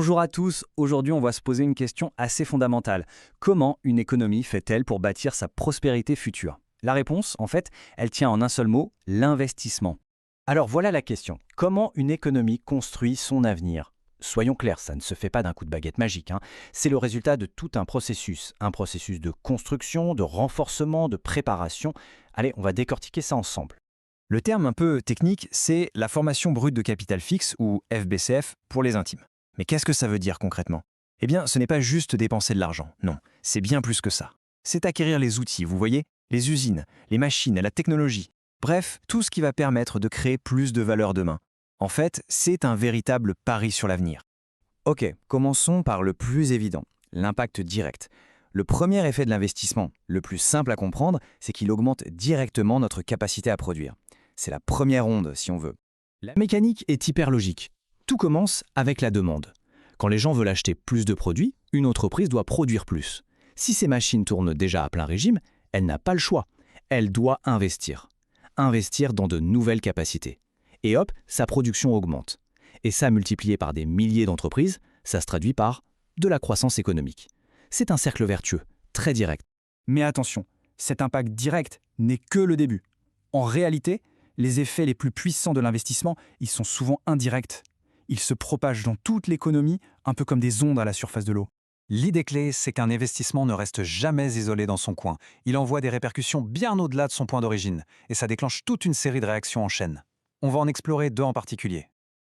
Bonjour à tous, aujourd'hui on va se poser une question assez fondamentale. Comment une économie fait-elle pour bâtir sa prospérité future? La réponse, en fait, elle tient en un seul mot, l'investissement. Alors voilà la question. Comment une économie construit son avenir? Soyons clairs, ça ne se fait pas d'un coup de baguette magique, hein. C'est le résultat de tout un processus de construction, de renforcement, de préparation. Allez, on va décortiquer ça ensemble. Le terme un peu technique, c'est la formation brute de capital fixe, ou FBCF pour les intimes. Mais qu'est-ce que ça veut dire concrètement? Eh bien, ce n'est pas juste dépenser de l'argent, non, c'est bien plus que ça. C'est acquérir les outils, vous voyez, les usines, les machines, la technologie. Bref, tout ce qui va permettre de créer plus de valeur demain. En fait, c'est un véritable pari sur l'avenir. Ok, commençons par le plus évident, l'impact direct. Le premier effet de l'investissement, le plus simple à comprendre, c'est qu'il augmente directement notre capacité à produire. C'est la première onde, si on veut. La mécanique est hyper logique. Tout commence avec la demande. Quand les gens veulent acheter plus de produits, une entreprise doit produire plus. Si ces machines tournent déjà à plein régime, elle n'a pas le choix. Elle doit investir. Investir dans de nouvelles capacités. Et hop, sa production augmente. Et ça, multiplié par des milliers d'entreprises, ça se traduit par de la croissance économique. C'est un cercle vertueux, très direct. Mais attention, cet impact direct n'est que le début. En réalité, les effets les plus puissants de l'investissement, ils sont souvent indirects. Ils se propagent dans toute l'économie, un peu comme des ondes à la surface de l'eau. L'idée clé, c'est qu'un investissement ne reste jamais isolé dans son coin. Il envoie des répercussions bien au-delà de son point d'origine, et ça déclenche toute une série de réactions en chaîne. On va en explorer deux en particulier.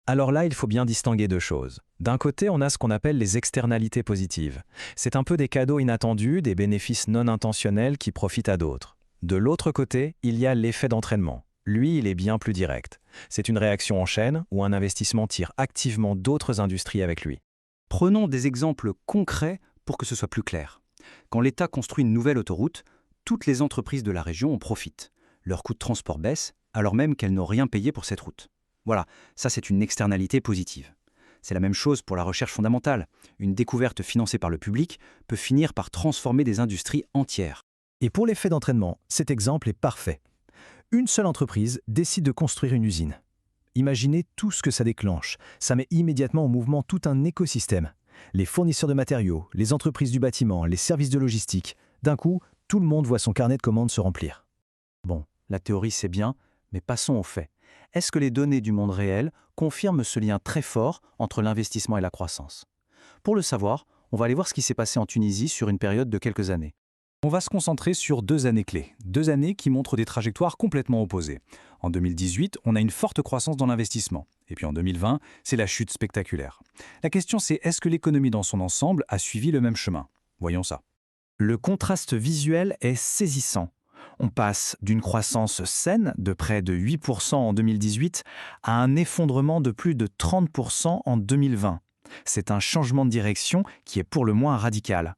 Alors là, il faut bien distinguer deux choses. D'un côté, on a ce qu'on appelle les externalités positives. C'est un peu des cadeaux inattendus, des bénéfices non intentionnels qui profitent à d'autres. De l'autre côté, il y a l'effet d'entraînement. Lui, il est bien plus direct. C'est une réaction en chaîne où un investissement tire activement d'autres industries avec lui. Prenons des exemples concrets pour que ce soit plus clair. Quand l'État construit une nouvelle autoroute, toutes les entreprises de la région en profitent. Leur coût de transport baisse, alors même qu'elles n'ont rien payé pour cette route. Voilà, ça c'est une externalité positive. C'est la même chose pour la recherche fondamentale. Une découverte financée par le public peut finir par transformer des industries entières. Et pour l'effet d'entraînement, cet exemple est parfait. Une seule entreprise décide de construire une usine. Imaginez tout ce que ça déclenche. Ça met immédiatement en mouvement tout un écosystème. Les fournisseurs de matériaux, les entreprises du bâtiment, les services de logistique. D'un coup, tout le monde voit son carnet de commandes se remplir. Bon, la théorie c'est bien, mais passons aux faits. Est-ce que les données du monde réel confirment ce lien très fort entre l'investissement et la croissance? Pour le savoir, on va aller voir ce qui s'est passé en Tunisie sur une période de quelques années. On va se concentrer sur 2 années clés. 2 années qui montrent des trajectoires complètement opposées. En 2018, on a une forte croissance dans l'investissement. Et puis en 2020, c'est la chute spectaculaire. La question c'est, est-ce que l'économie dans son ensemble a suivi le même chemin? Voyons ça. Le contraste visuel est saisissant. On passe d'une croissance saine de près de 8% en 2018 à un effondrement de plus de 30% en 2020. C'est un changement de direction qui est pour le moins radical.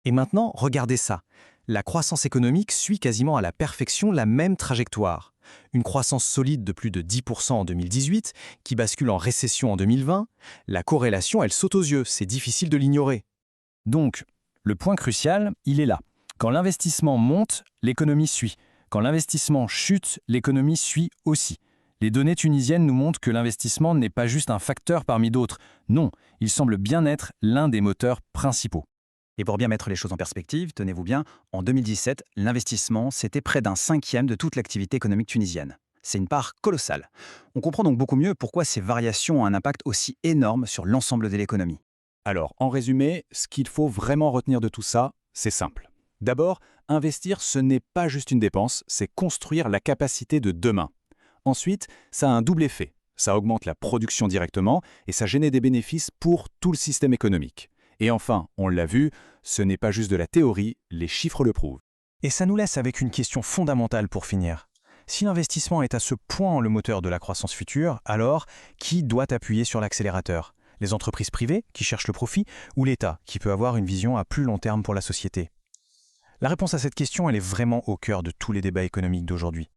Et maintenant, regardez ça. La croissance économique suit quasiment à la perfection la même trajectoire. Une croissance solide de plus de 10% en 2018, qui bascule en récession en 2020. La corrélation, elle saute aux yeux, c'est difficile de l'ignorer. Donc, le point crucial, il est là. Quand l'investissement monte, l'économie suit. Quand l'investissement chute, l'économie suit aussi. Les données tunisiennes nous montrent que l'investissement n'est pas juste un facteur parmi d'autres. Non, il semble bien être l'un des moteurs principaux. Et pour bien mettre les choses en perspective, tenez-vous bien, en 2017, l'investissement, c'était près d'un cinquième de toute l'activité économique tunisienne. C'est une part colossale. On comprend donc beaucoup mieux pourquoi ces variations ont un impact aussi énorme sur l'ensemble de l'économie. Alors, en résumé, ce qu'il faut vraiment retenir de tout ça, c'est simple. D'abord, investir, ce n'est pas juste une dépense, c'est construire la capacité de demain. Ensuite, ça a un double effet. Ça augmente la production directement et ça génère des bénéfices pour tout le système économique. Et enfin, on l'a vu, ce n'est pas juste de la théorie, les chiffres le prouvent. Et ça nous laisse avec une question fondamentale pour finir. Si l'investissement est à ce point le moteur de la croissance future, alors qui doit appuyer sur l'accélérateur? Les entreprises privées qui cherchent le profit ou l'État qui peut avoir une vision à plus long terme pour la société? La réponse à cette question, elle est vraiment au cœur de tous les débats économiques d'aujourd'hui.